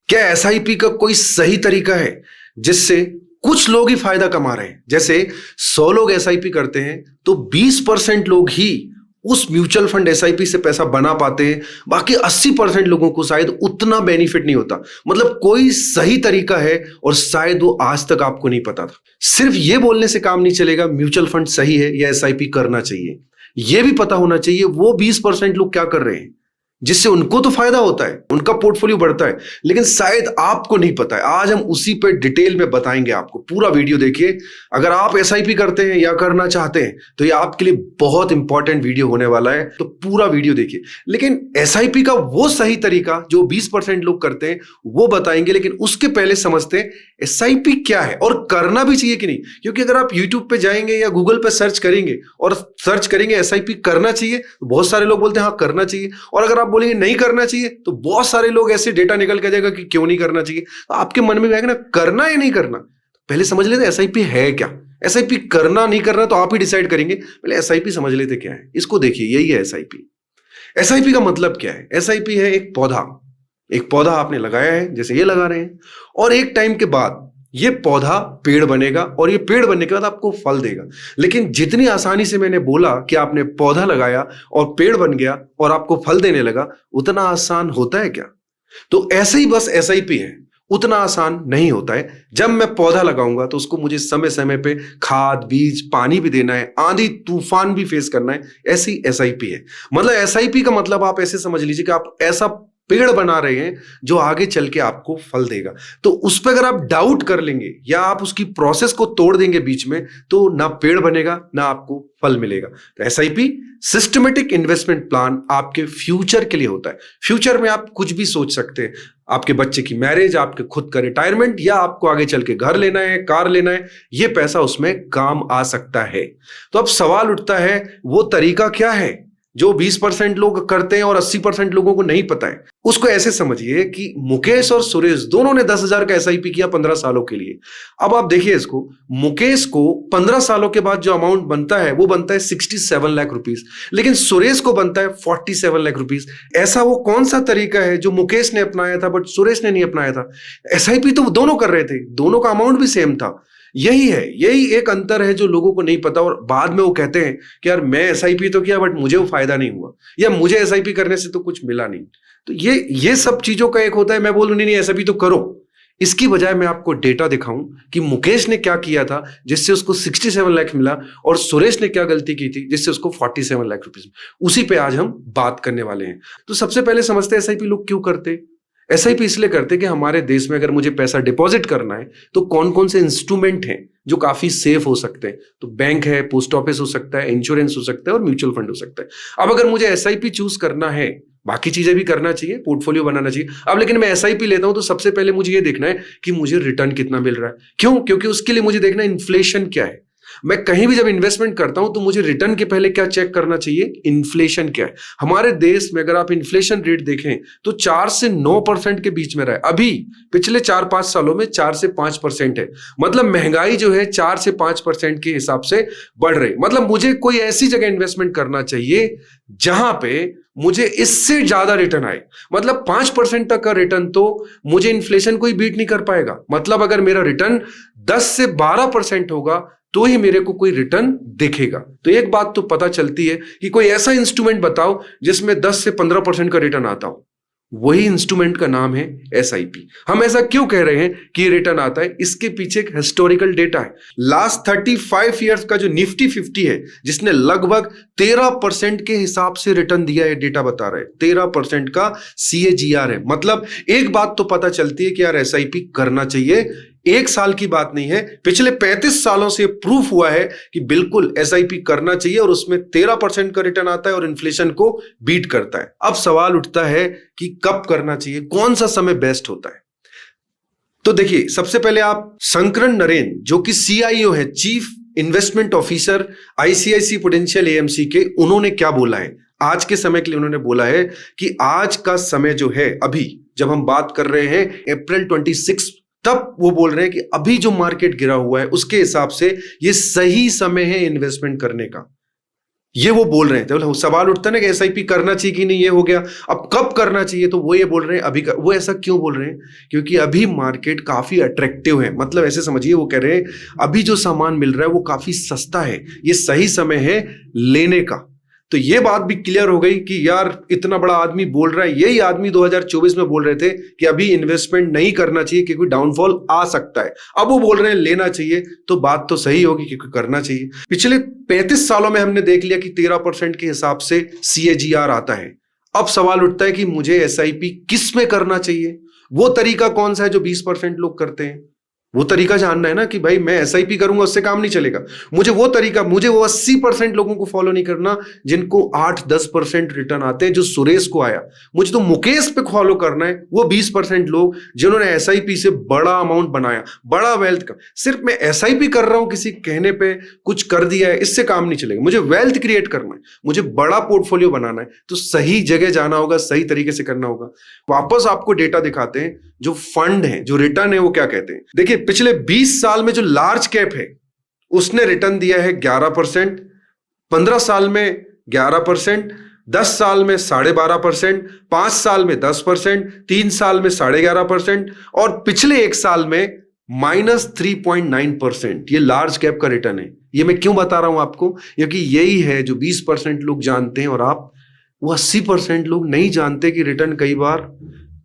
क्या एसआईपी का कोई सही तरीका है जिससे कुछ लोग ही फायदा कमा रहे हैं? जैसे 100 लोग एसआईपी करते हैं तो 20% लोग ही उस म्यूचुअल फंड एसआईपी से पैसा बना पाते हैं, बाकी 80% लोगों को शायद उतना बेनिफिट नहीं होता। मतलब कोई सही तरीका है और शायद वो आज तक आपको नहीं पता था। सिर्फ ये बोलने से काम नहीं चलेगा म्यूचुअल फंड सही है या एसआईपी करना चाहिए, ये भी पता होना चाहिए वो 20% लोग क्या कर रहे हैं जिससे उनको तो फायदा होता है, उनका पोर्टफोलियो बढ़ता है, लेकिन शायद आपको नहीं पता है। आज हम उसी पे डिटेल में बताएंगे आपको। पूरा वीडियो देखिए। अगर आप एसआईपी करते हैं या करना चाहते हैं तो ये आपके लिए बहुत इंपॉर्टेंट वीडियो होने वाला है, तो पूरा वीडियो देखिए। लेकिन एसआईपी का वो सही तरीका जो 20% लोग करते हैं वो बताएंगे, लेकिन उसके पहले समझते हैं एसआईपी क्या है और करना भी चाहिए कि नहीं। क्योंकि अगर आप यूट्यूब पे जाएंगे या गूगल पे सर्च करेंगे और सर्च करेंगे एसआईपी करना चाहिए, तो बहुत सारे लोग बोलते हैं हाँ करना चाहिए, और अगर आप बोलेंगे नहीं करना चाहिए तो बहुत सारे लोग ऐसे डेटा निकल के जाएगा कि क्यों नहीं करना चाहिए। तो आपके मन में आएगा ना करना या नहीं करना। पहले समझ लेते एसआईपी है क्या। एसआईपी करना नहीं करना तो आप ही डिसाइड करेंगे, पहले एसआईपी समझ लेते क्या है। इसको देखिए, यही है एसआईपी। एसआईपी का मतलब क्या है? एसआईपी है एक पौधा आपने लगाया है, जैसे ये लगा रहे हैं, और एक टाइम के बाद ये पौधा पेड़ बनेगा और ये पेड़ बनने के बाद आपको फल देगा। लेकिन जितनी आसानी से मैंने बोला कि आपने पौधा लगाया और पेड़ बन गया और आपको फल देने लगा, उतना आसान होता है क्या? तो ऐसे ही बस एसआईपी है, उतना आसान नहीं होता है। जब मैं पौधा लगाऊंगा तो उसको मुझे समय समय पे खाद, बीज, पानी भी देना है, आंधी तूफान भी फेस करना है। ऐसी एसआईपी है। मतलब एसआईपी का मतलब आप ऐसे समझ लीजिए कि आप ऐसा पेड़ बना रहे हैं जो आगे चल के आपको फल देगा। तो उस पर अगर आप डाउट कर लेंगे या आप उसकी प्रोसेस को तोड़ देंगे बीच में, तो ना पेड़ बनेगा ना आपको फल मिलेगा। तो एसआईपी सिस्टमेटिक इन्वेस्टमेंट प्लान आपके फ्यूचर के लिए होता है। फ्यूचर में आप कुछ भी सोच सकते हैं, आपके बच्चे की मैरिज, आपके खुद का रिटायरमेंट, या आपको आगे चल के घर लेना है, कार लेना है, ये पैसा उसमें काम आ सकता है। तो अब सवाल उठता है वो तरीका क्या है जो 20% लोग करते हैं और 80% लोगों को नहीं पता है। उसको ऐसे समझिए कि मुकेश और सुरेश दोनों ने 10,000 का एसआईपी किया 15 सालों के लिए। अब आप देखिए इसको, मुकेश को 15 सालों के बाद जो अमाउंट बनता है वो बनता है 67 लाख रुपीस, लेकिन सुरेश को बनता है 47 लाख रुपीस। ऐसा वो कौन सा तरीका है जो मुकेश ने अपनाया था बट सुरेश ने नहीं अपनाया था? एसआईपी तो दोनों कर रहे थे, दोनों का अमाउंट भी सेम था। यही एक अंतर है जो लोगों को नहीं पता, और बाद में वो कहते हैं कि यार मैं एसआईपी तो किया बट मुझे वो फायदा नहीं हुआ, या मुझे एसआईपी करने से तो कुछ मिला नहीं। तो ये सब चीजों का एक होता है। मैं बोलूं नहीं एसआईपी तो करो, इसकी बजाय मैं आपको डेटा दिखाऊं कि मुकेश ने क्या किया था जिससे उसको 67 लाख मिला, और सुरेश ने क्या गलती की थी जिससे उसको 47 लाख रुपीस। उसी पे आज हम बात करने वाले हैं। तो सबसे पहले समझते हैं एसआईपी लोग क्यों करते। एसआईपी इसलिए करते कि हमारे देश में अगर मुझे पैसा डिपॉजिट करना है तो कौन कौन से इंस्ट्रूमेंट हैं जो काफी सेफ हो सकते हैं। तो बैंक है, पोस्ट ऑफिस हो सकता है, इंश्योरेंस हो सकता है और म्यूचुअल फंड हो सकता है। अब अगर मुझे एसआईपी चूज करना है, बाकी चीजें भी करना चाहिए, पोर्टफोलियो बनाना चाहिए। अब लेकिन मैं एसआईपी लेता हूं तो सबसे पहले मुझे ये देखना है कि मुझे रिटर्न कितना मिल रहा है। क्यों? क्योंकि उसके लिए मुझे देखना है इन्फ्लेशन क्या है। मैं कहीं भी जब इन्वेस्टमेंट करता हूं तो मुझे रिटर्न के पहले क्या चेक करना चाहिए? इन्फ्लेशन क्या है। हमारे देश में अगर आप इन्फ्लेशन रेट देखें तो 4 से 9% के बीच में रहा है। अभी पिछले 4-5 सालों में 4 से 5% है। मतलब महंगाई जो है 4 से 5% के हिसाब से बढ़ रही। मतलब मुझे कोई ऐसी जगह इन्वेस्टमेंट करना चाहिए जहां पे मुझे इससे ज्यादा रिटर्न आए। मतलब 5% तक का रिटर्न तो मुझे इन्फ्लेशन कोई बीट नहीं कर पाएगा। मतलब अगर मेरा रिटर्न 10 से 12% होगा तो ही मेरे को कोई रिटर्न दिखेगा। तो एक बात तो पता चलती है कि कोई ऐसा इंस्ट्रूमेंट बताओ जिसमें 10 से 15% का रिटर्न आता हो। वही इंस्ट्रूमेंट का नाम है एसआईपी। हम ऐसा क्यों कह रहे हैं कि रिटर्न आता है? इसके पीछे एक हिस्टोरिकल डेटा है। लास्ट 35 इयर्स का जो निफ्टी 50 है जिसने लगभग 13% के हिसाब से रिटर्न दिया है, डेटा बता रहे हैं 13% का CAGR है। मतलब एक बात तो पता चलती है कि यार एसआईपी करना चाहिए। एक साल की बात नहीं है, पिछले 35 सालों से प्रूफ हुआ है कि बिल्कुल एसआईपी करना चाहिए और उसमें 13% का रिटर्न आता है और इन्फ्लेशन को बीट करता है। अब सवाल उठता है कि कब करना चाहिए, कौन सा समय बेस्ट होता है। तो देखिए, सबसे पहले आप शंकरन नरेन जो कि CIO है, chief investment officer ICICI prudential AMC के, उन्होंने क्या बोला है आज के समय के लिए? उन्होंने बोला है कि आज का समय जो है, अभी जब हम बात कर रहे हैं अप्रैल 26, तब वो बोल रहे हैं कि अभी जो मार्केट गिरा हुआ है उसके हिसाब से ये सही समय है इन्वेस्टमेंट करने का। ये वो बोल रहे हैं। तो सवाल उठता है ना कि एसआईपी करना चाहिए कि नहीं, ये हो गया, अब कब करना चाहिए, तो वो ये बोल रहे हैं अभी वो ऐसा क्यों बोल रहे हैं? क्योंकि अभी मार्केट काफी अट्रैक्टिव है, मतलब ऐसे समझिए वो कह रहे हैं अभी जो सामान मिल रहा है वो काफी सस्ता है, ये सही समय है लेने का। तो ये बात भी क्लियर हो गई कि यार इतना बड़ा आदमी बोल रहा है, यही आदमी 2024 में बोल रहे थे कि अभी इन्वेस्टमेंट नहीं करना चाहिए क्योंकि डाउनफॉल आ सकता है, अब वो बोल रहे हैं लेना चाहिए, तो बात तो सही होगी क्योंकि करना चाहिए। पिछले 35 सालों में हमने देख लिया कि 13% के हिसाब से CAGR आता है। अब सवाल उठता है कि मुझे SIP किस में करना चाहिए, वो तरीका कौन सा है जो 20% लोग करते हैं? वो तरीका जानना है ना कि भाई मैं SIP करूंगा उससे काम नहीं चलेगा, मुझे वो तरीका, मुझे वो 80% लोगों को फॉलो नहीं करना जिनको 8-10% रिटर्न आते हैं, जो सुरेश को आया, मुझे तो मुकेश पे फॉलो करना है, वो 20% लोग जिन्होंने SIP से बड़ा अमाउंट बनाया, बड़ा वेल्थ का। सिर्फ मैं SIP कर रहा हूं किसी कहने पे कुछ कर दिया है, इससे काम नहीं चलेगा, मुझे वेल्थ क्रिएट करना है, मुझे बड़ा पोर्टफोलियो बनाना है, तो सही जगह जाना होगा, सही तरीके से करना होगा। वापस आपको डेटा दिखाते हैं, जो फंड है, जो रिटर्न है, वो क्या कहते हैं। देखिए पिछले 20 साल में जो लार्ज कैप है उसने रिटर्न दिया है 11%, 15 साल में 11%, 10 साल में 12.5%, 5 साल में 10%, 3 साल में 11.5% और पिछले 1 साल में -3.9%। ये लार्ज कैप का रिटर्न है। ये मैं क्यों बता रहा हूं आपको, क्योंकि यही है जो 20% लोग जानते हैं और आप वो 80% लोग नहीं जानते कि रिटर्न कई बार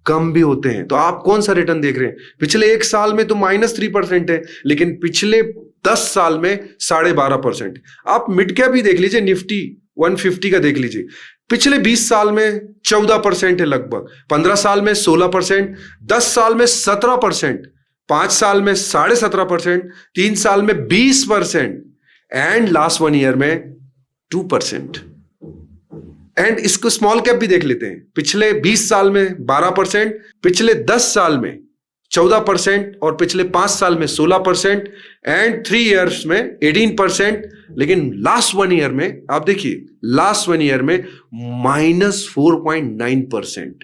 कम भी होते हैं। तो आप कौन सा रिटर्न देख रहे हैं? पिछले 1 साल में तो -3% है, लेकिन पिछले 10 साल में 12.5%। आप मिड कैप भी देख लीजिए, निफ्टी 150 का देख लीजिए, पिछले 20 साल में 14% है लगभग, 15 साल में 16%, 10 साल में 17%, 5 साल में 17.5%, 3 साल में 20% एंड लास्ट 1 ईयर में 2%। एंड इसको स्मॉल कैप भी देख लेते हैं, पिछले 20 साल में 12%, पिछले 10 साल में 14% और पिछले 5 साल में 16% एंड 3 इयर्स में 18%। लेकिन लास्ट 1 ईयर में आप देखिए, लास्ट 1 ईयर में -4.9%।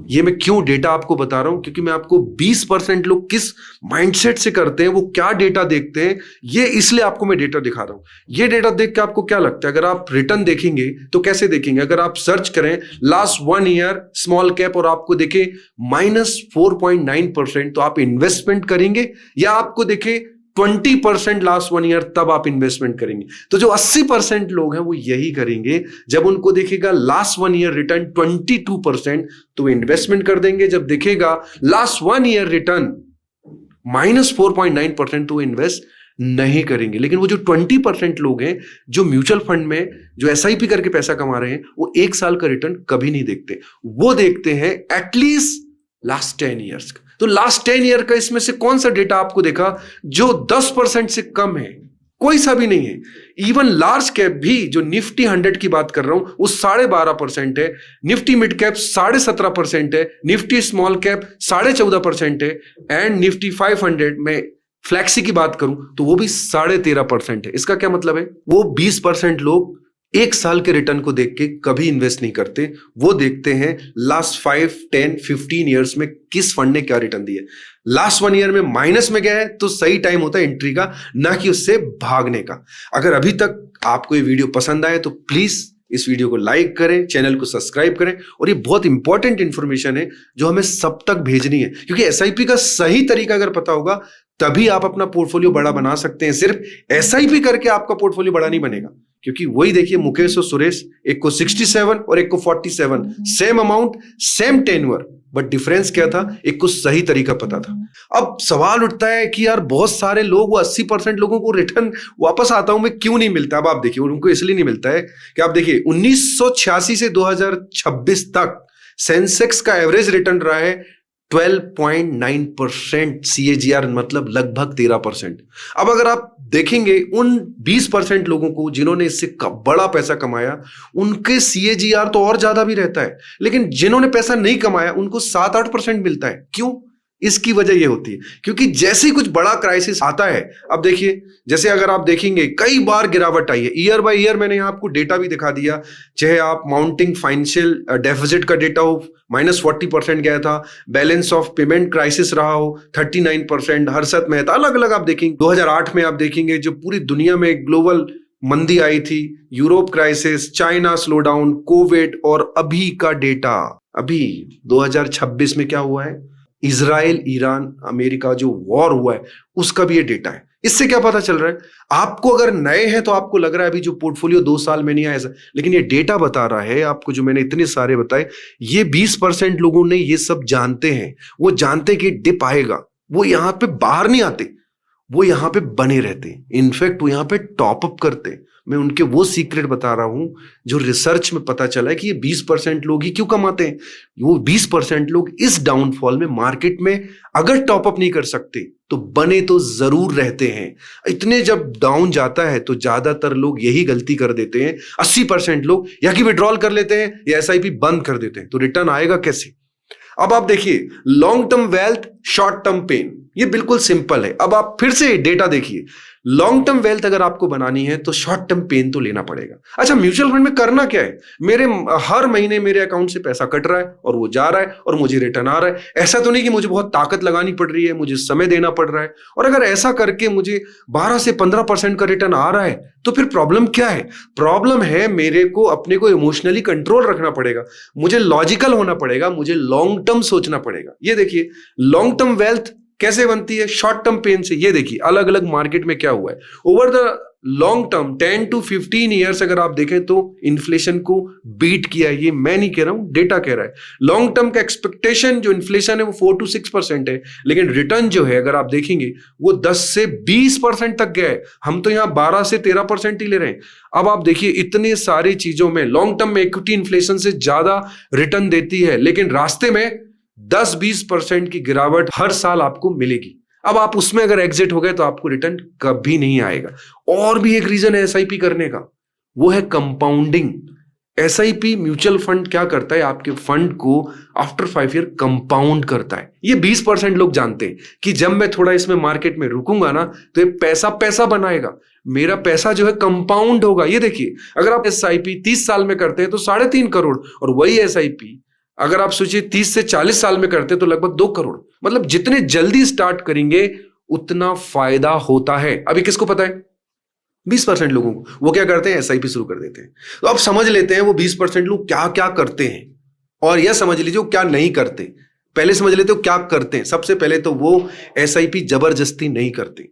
ये मैं क्यों डेटा आपको बता रहा हूं, क्योंकि मैं आपको 20% लोग किस माइंडसेट से करते हैं, वो क्या डेटा देखते हैं, ये इसलिए आपको मैं डेटा दिखा रहा हूं। ये डेटा देख के आपको क्या लगता है? अगर आप रिटर्न देखेंगे तो कैसे देखेंगे? अगर आप सर्च करें लास्ट 1 ईयर स्मॉल कैप और आपको देखे -4.9%, तो आप इन्वेस्टमेंट करेंगे, या आपको देखे 20% लास्ट 1 ईयर, तब आप इन्वेस्टमेंट करेंगे? तो जो 80% लोग हैं वो यही करेंगे, जब उनको देखेगा लास्ट 1 ईयर रिटर्न 22%, तो इन्वेस्टमेंट कर देंगे। जब देखेगा लास्ट 1 ईयर रिटर्न -4.9%, तो इन्वेस्ट नहीं करेंगे। लेकिन वो जो 20% लोग हैं जो म्यूचुअल फंड में जो SIP करके पैसा कमा रहे हैं, वो 1 साल का रिटर्न कभी नहीं देखते, वो देखते हैं एटलीस्ट लास्ट 10 ईयर्स का। तो लास्ट 10 ईयर का इसमें से कौन सा डेटा आपको देखा जो 10% से कम है? कोई सा भी नहीं है। इवन लार्ज कैप भी, जो निफ्टी 100 की बात कर रहा हूं, वो 12.5% है, निफ्टी मिड कैप 17.5% है, निफ्टी स्मॉल कैप 14.5% है एंड निफ्टी 500 में फ्लैक्सी की बात करूं तो वो भी 13.5% है। इसका क्या मतलब है? वो 20% लोग 1 साल के रिटर्न को देख के कभी इन्वेस्ट नहीं करते, वो देखते हैं लास्ट 5, 10, 15 ईयर्स में किस फंड ने क्या रिटर्न दिया। लास्ट 1 ईयर में माइनस में गया है तो सही टाइम होता है एंट्री का, ना कि उससे भागने का। अगर अभी तक आपको ये वीडियो पसंद आए तो प्लीज इस वीडियो को लाइक करें, चैनल को सब्सक्राइब करें, और ये बहुत इंपॉर्टेंट इंफॉर्मेशन है जो हमें सब तक भेजनी है, क्योंकि SIP का सही तरीका अगर पता होगा तभी आप अपना पोर्टफोलियो बड़ा बना सकते हैं। सिर्फ SIP करके आपका पोर्टफोलियो बड़ा नहीं बनेगा, क्योंकि वही देखिए मुकेश और सुरेश, एक को 67 और एक को 47, same amount same tenure, but difference क्या था? एक को सही तरीका पता था। अब सवाल उठता है कि यार बहुत सारे लोग, वो 80% लोगों को रिटर्न वापस आता हूं मैं क्यों नहीं मिलता? अब आप देखिए उनको इसलिए नहीं मिलता है कि आप देखिए 1986 से 2026 तक सेंसेक्स का एवरेज रिटर्न रहा है 12.9% CAGR, मतलब लगभग 13%। अब अगर आप देखेंगे उन 20% लोगों को जिन्होंने इससे बड़ा पैसा कमाया, उनके CAGR तो और ज्यादा भी रहता है, लेकिन जिन्होंने पैसा नहीं कमाया उनको 7-8% मिलता है। क्यों? इसकी वजह यह होती है क्योंकि जैसे ही कुछ बड़ा क्राइसिस आता है, अब देखिए जैसे अगर आप देखेंगे कई बार गिरावट आई है ईयर बाय ईयर, मैंने यहां आपको डेटा भी दिखा दिया, चाहे आप माउंटिंग फाइनेंशियल डेफिसिट का डेटा हो, -40% गया था, बैलेंस ऑफ पेमेंट क्राइसिस रहा हो 39%, हर्षद मेहता, अलग अलग आप देखेंगे 2008 में आप देखेंगे जो पूरी दुनिया में ग्लोबल मंदी आई थी, Europe crisis, China slowdown, Covid और अभी का डेटा। अभी 2026 में क्या हुआ है, इजराइल ईरान अमेरिका जो वॉर हुआ है उसका भी ये डेटा है। इससे क्या पता चल रहा है, आपको अगर नए हैं तो आपको लग रहा है अभी जो पोर्टफोलियो 2 साल में नहीं आया ऐसा, लेकिन ये डेटा बता रहा है आपको, जो मैंने इतने सारे बताए, ये 20% लोगों ने ये सब जानते हैं। वो जानते कि डिप आएगा, वो यहां पे बाहर नहीं आते, वो यहां पे बने रहते हैं, इनफैक्ट वो यहां पे टॉप अप करते हैं। मैं उनके वो सीक्रेट बता रहा हूं जो रिसर्च में पता चला है कि ये 20% लोग ही क्यों कमाते हैं। वो 20% लोग इस डाउनफॉल में मार्केट में अगर टॉप अप नहीं कर सकते तो बने तो जरूर रहते हैं। इतने जब डाउन जाता है तो ज्यादातर लोग यही गलती कर देते हैं। 80% लोग या कि विड्रॉल कर लेते हैं या एसआईपी बंद कर देते हैं। तो रिटर्न आएगा कैसे? अब आप देखिए, long term wealth, short term pain, ये बिल्कुल सिंपल है। अब आप फिर से डेटा देखिए, लॉन्ग टर्म वेल्थ अगर आपको बनानी है तो शॉर्ट टर्म पेन तो लेना पड़ेगा। अच्छा, म्यूचुअल फंड में करना क्या है, मेरे हर महीने मेरे अकाउंट से पैसा कट रहा है और वो जा रहा है और मुझे रिटर्न आ रहा है। ऐसा तो नहीं कि मुझे बहुत ताकत लगानी पड़ रही है, मुझे समय देना पड़ रहा है। और अगर ऐसा करके मुझे 12 से 15% का रिटर्न आ रहा है तो फिर प्रॉब्लम क्या है? प्रॉब्लम है मेरे को अपने को इमोशनली कंट्रोल रखना पड़ेगा, मुझे लॉजिकल होना पड़ेगा, मुझे लॉन्ग टर्म सोचना पड़ेगा। ये देखिए, लॉन्ग टर्म वेल्थ कैसे बनती है? शॉर्ट टर्म पेन से। ये देखिए अलग अलग मार्केट में क्या हुआ है over the long term 10 to 15 years. अगर आप देखें तो इन्फ्लेशन को बीट किया है। ये मैं नहीं कह रहा हूं, डेटा कह रहा है। लॉन्ग टर्म का एक्सपेक्टेशन जो इन्फ्लेशन है वो 4 to 6% है, लेकिन रिटर्न जो है अगर आप देखेंगे वो 10 से 20% तक गया है। हम तो यहां 12 से 13% ही ले रहे हैं। अब आप देखिए, इतने सारी चीजों में लॉन्ग टर्म में इक्विटी इन्फ्लेशन से ज्यादा रिटर्न देती है, लेकिन रास्ते में 10-20% की गिरावट हर साल आपको मिलेगी। अब आप उसमें अगर एग्जिट हो गए तो आपको रिटर्न कभी नहीं आएगा। और भी एक रीजन है एसआईपी करने का, वो है कंपाउंडिंग। एसआईपी म्यूचुअल फंड क्या करता है, आपके फंड को आफ्टर 5 ईयर कंपाउंड करता है। ये 20% लोग जानते हैं कि जब मैं थोड़ा इसमें मार्केट में रुकूंगा ना तो ये पैसा बनाएगा, मेरा पैसा जो है कंपाउंड होगा। ये देखिए, अगर आप एसआईपी 30 साल में करते हैं तो 3.5 करोड़, और वही एसआईपी अगर आप सोचिए 30 से 40 साल में करते तो लगभग 2 करोड़। मतलब जितने जल्दी स्टार्ट करेंगे उतना फायदा होता है। अभी किसको पता है? 20% लोगों को। वो क्या करते हैं, एसआईपी शुरू कर देते हैं। तो अब समझ लेते हैं वो 20% लोग क्या क्या करते हैं, और यह समझ लीजिए वो क्या नहीं करते। पहले समझ लेते हो क्या करते हैं। सबसे पहले तो वो एसआईपी जबरदस्ती नहीं करते,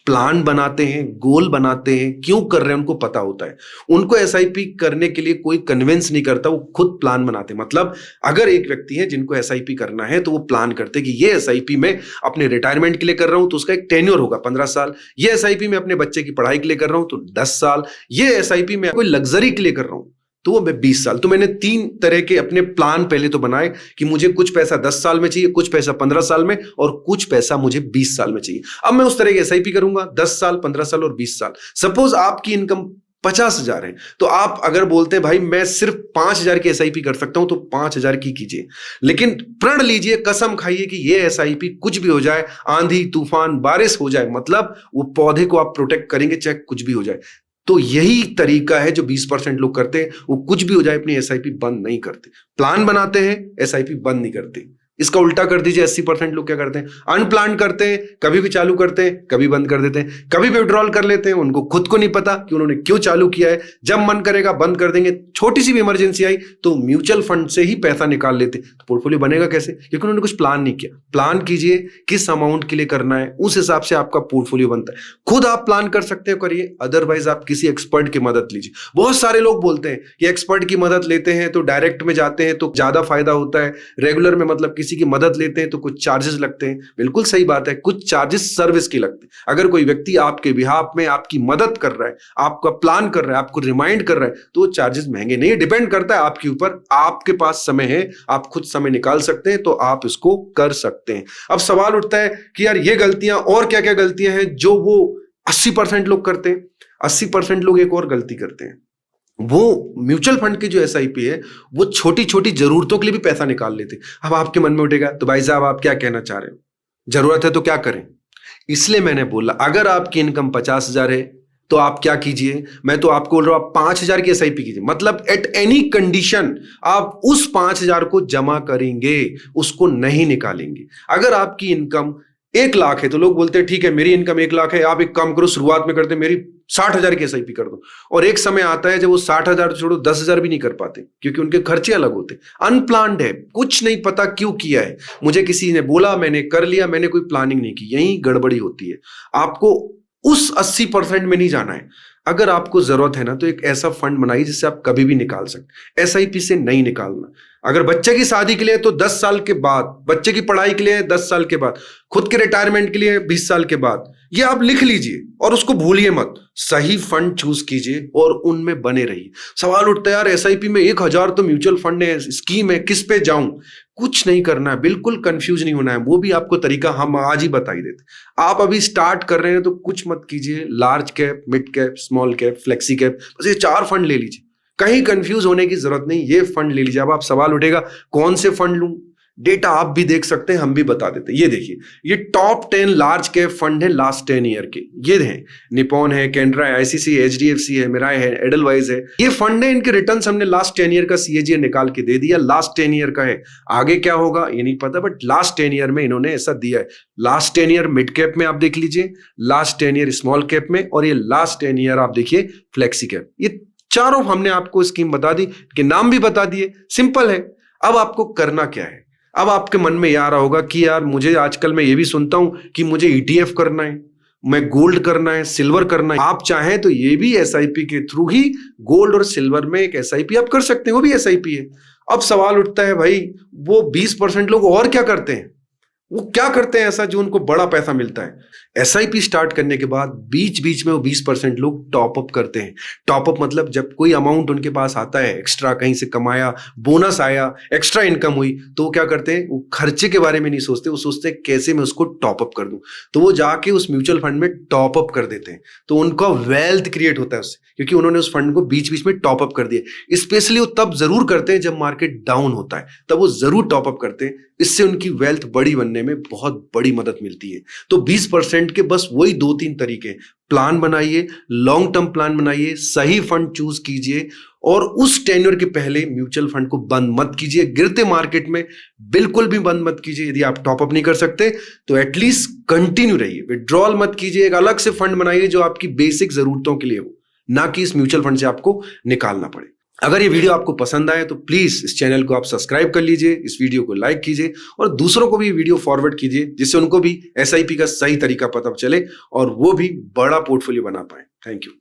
प्लान बनाते हैं, गोल बनाते हैं, क्यों कर रहे हैं उनको पता होता है। उनको एसआईपी करने के लिए कोई कन्विंस नहीं करता, वो खुद प्लान बनाते हैं। मतलब अगर एक व्यक्ति है जिनको एसआईपी करना है तो वो प्लान करते हैं कि ये एसआईपी मैं अपने रिटायरमेंट के लिए कर रहा हूं तो उसका एक टेन्योर होगा 15 साल, ये एसआईपी मैं अपने बच्चे की पढ़ाई के लिए कर रहा हूं तो 10 साल, ये एसआईपी मैं कोई लग्जरी के लिए कर रहा हूं तो वो मैं 20 साल। तो मैंने 3 तरह के अपने प्लान पहले तो बनाए कि मुझे कुछ पैसा 10 साल में चाहिए, कुछ पैसा 15 साल में, और कुछ पैसा मुझे 20 साल में चाहिए। अब मैं उस तरह की एसआईपी करूंगा 10 साल, 15 साल और 20 साल। सपोज आपकी इनकम 50,000 है तो आप अगर बोलते हैं भाई मैं सिर्फ 5,000 की एसआईपी कर सकता हूं तो 5,000 की कीजिए, लेकिन प्रण लीजिए, कसम खाइए कि ये एसआईपी कुछ भी हो जाए, आंधी तूफान बारिश हो जाए, मतलब वो पौधे को आप प्रोटेक्ट करेंगे चाहे कुछ भी हो जाए। तो यही तरीका है जो 20% लोग करते हैं, वो कुछ भी हो जाए अपनी एसआईपी बंद नहीं करते। प्लान बनाते हैं, एसआईपी बंद नहीं करते। इसका उल्टा कर दीजिए, 80% लोग क्या करते हैं, अनप्लान करते हैं, कभी भी चालू करते हैं, कभी बंद कर देते हैं, कभी भी विड्रॉल कर लेते हैं, उनको खुद को नहीं पता कि उन्होंने क्यों चालू किया है, जब मन करेगा बंद कर देंगे। छोटी सी भी इमरजेंसी आई तो म्यूचुअल फंड से ही पैसा निकाल लेते। तो पोर्टफोलियो बनेगा कैसे? क्योंकि उन्होंने कुछ प्लान नहीं किया। प्लान कीजिए किस अमाउंट के लिए करना है, उस हिसाब से आपका पोर्टफोलियो बनता है। खुद आप प्लान कर सकते हो, करिए, अदरवाइज आप किसी एक्सपर्ट की मदद लीजिए। बहुत सारे लोग बोलते हैं कि एक्सपर्ट की मदद लेते हैं तो डायरेक्ट में जाते हैं तो ज्यादा फायदा होता है, रेगुलर में मतलब किसी की मदद लेते हैं तो कुछ चार्जेस लगते हैं। बिल्कुल सही बात है, कुछ चार्जेस सर्विस के लगते हैं। अगर कोई व्यक्ति आपके बिहाफ में आपकी मदद कर रहा है, आपका प्लान कर रहा है, आपको रिमाइंड कर रहा है, तो चार्जेस महंगे नहीं, डिपेंड करता है आपके ऊपर। आपके पास समय है, आप खुद समय निकाल सकते हैं तो आप इसको कर सकते हैं। अब सवाल उठता है कि यार ये गलतियां और क्या क्या गलतियां हैं जो वो 80% लोग करते हैं। 80% लोग एक और गलती करते हैं, वो म्यूचुअल फंड की जो एसआईपी है वो छोटी छोटी जरूरतों के लिए भी पैसा निकाल लेते। अब आपके मन में उठेगा तो भाई साहब आप क्या कहना चाह रहे हो, जरूरत है तो क्या करें? इसलिए मैंने बोला अगर आपकी इनकम 50,000 है तो आप क्या कीजिए, मैं तो आपको बोल रहा हूं आप 5,000 की एसआईपी कीजिए। मतलब एट एनी कंडीशन आप उस 5,000 को जमा करेंगे, उसको नहीं निकालेंगे। अगर आपकी इनकम 1 लाख है तो लोग बोलते हैं ठीक है मेरी इनकम 1 लाख है, आप एक काम करो शुरुआत में करते मेरी 60,000 की एसआईपी कर दो। और एक समय आता है जब वो 60,000 छोड़ो 10,000 भी नहीं कर पाते, क्योंकि उनके खर्चे अलग होते हैं। अनप्लान्ड है, कुछ नहीं पता क्यों किया है, मुझे किसी ने बोला, मैंने कर लिया, मैंने कोई प्लानिंग नहीं की, यही गड़बड़ी होती है। आपको उस 80% में नहीं जाना है। अगर आपको जरूरत है ना, तो एक ऐसा फंड बनाइए जिससे आप कभी भी निकाल सकते। एसआईपी से नहीं निकालना। अगर बच्चे की शादी के लिए तो 10 साल के बाद, बच्चे की पढ़ाई के लिए 10 साल के बाद, खुद के रिटायरमेंट के लिए 20 साल के बाद, ये आप लिख लीजिए और उसको भूलिए मत। सही फंड चूज कीजिए और उनमें बने रहिए। सवाल उठता है यार एसआईपी में 1,000 तो म्यूचुअल फंड है, स्कीम है, किस पे जाऊं? कुछ नहीं करना है, बिल्कुल कंफ्यूज नहीं होना है। वो भी आपको तरीका हम आज ही बता ही देते। आप अभी स्टार्ट कर रहे हैं तो कुछ मत कीजिए। Large cap, mid cap, small cap, flexi cap, बस ये 4 फंड ले लीजिए। कहीं कंफ्यूज होने की जरूरत नहीं, ये फंड ले लीजिए। अब आप सवाल उठेगा कौन से फंड लूं? डेटा आप भी देख सकते हैं, हम भी बता देते हैं। ये देखिए, ये टॉप 10 लार्ज कैप फंड है लास्ट 10 ईयर के। ये हैं, निपॉन है, कैनरा है, आईसीसी है, एचडीएफसी है, मिराय है, एडलवाइज है। ये फंड है, इनके रिटर्न्स हमने लास्ट 10 ईयर का सीएजीआर निकाल के दे दिया। लास्ट 10 ईयर का है, आगे क्या होगा ये नहीं पता, बट लास्ट 10 ईयर में इन्होंने ऐसा दिया है। लास्ट 10 ईयर मिड कैप में आप देख लीजिए, लास्ट 10 ईयर स्मॉल कैप में, और ये लास्ट 10 ईयर आप देखिए फ्लेक्सी कैप। ये चारों हमने आपको स्कीम बता दी, के नाम भी बता दिए। सिंपल है। अब आपको करना क्या है? अब आपके मन में यह आ रहा होगा कि यार मुझे आजकल मैं ये भी सुनता हूं कि मुझे ईटीएफ करना है, मैं गोल्ड करना है, सिल्वर करना है। आप चाहें तो ये भी एसआईपी के थ्रू ही गोल्ड और सिल्वर में एक एसआईपी आप कर सकते हैं, वो भी एसआईपी है। अब सवाल उठता है भाई वो 20% लोग और क्या करते हैं? वो क्या करते हैं ऐसा जो उनको बड़ा पैसा मिलता है? एसआईपी स्टार्ट करने के बाद बीच बीच में वो 20% लोग टॉप अप करते हैं। टॉप अप मतलब जब कोई अमाउंट उनके पास आता है, एक्स्ट्रा कहीं से कमाया, बोनस आया, एक्स्ट्रा इनकम हुई, तो वो क्या करते हैं? वो खर्चे के बारे में नहीं सोचते, वो सोचते हैं कैसे मैं उसको टॉप अप कर दूं। तो वो जाके उस म्यूचुअल फंड में टॉप अप कर देते हैं। तो उनका वेल्थ क्रिएट होता है उससे, क्योंकि उन्होंने उस फंड को बीच बीच में टॉप अप कर दिया। स्पेशली वो तब जरूर करते हैं जब मार्केट डाउन होता है, तब वो जरूर टॉप अप करते हैं। इससे उनकी वेल्थ बड़ी बनने में बहुत बड़ी मदद मिलती है। तो 20% के बस वही 2-3 तरीके। प्लान बनाइए, लॉन्ग टर्म प्लान बनाइए, सही फंड चूज कीजिए, और उस टेन्योर के पहले म्यूचुअल फंड को बंद मत कीजिए। गिरते मार्केट में बिल्कुल भी बंद मत कीजिए। यदि आप टॉप अप नहीं कर सकते तो एटलीस्ट कंटिन्यू रहिए, विड्रॉल मत कीजिए। एक अलग से फंड बनाइए जो आपकी बेसिक जरूरतों के लिए हो, ना कि इस म्यूचुअल फंड से आपको निकालना पड़े। अगर ये वीडियो आपको पसंद आए तो प्लीज इस चैनल को आप सब्सक्राइब कर लीजिए, इस वीडियो को लाइक कीजिए और दूसरों को भी ये वीडियो फॉरवर्ड कीजिए, जिससे उनको भी एसआईपी का सही तरीका पता चले और वो भी बड़ा पोर्टफोलियो बना पाए। Thank you.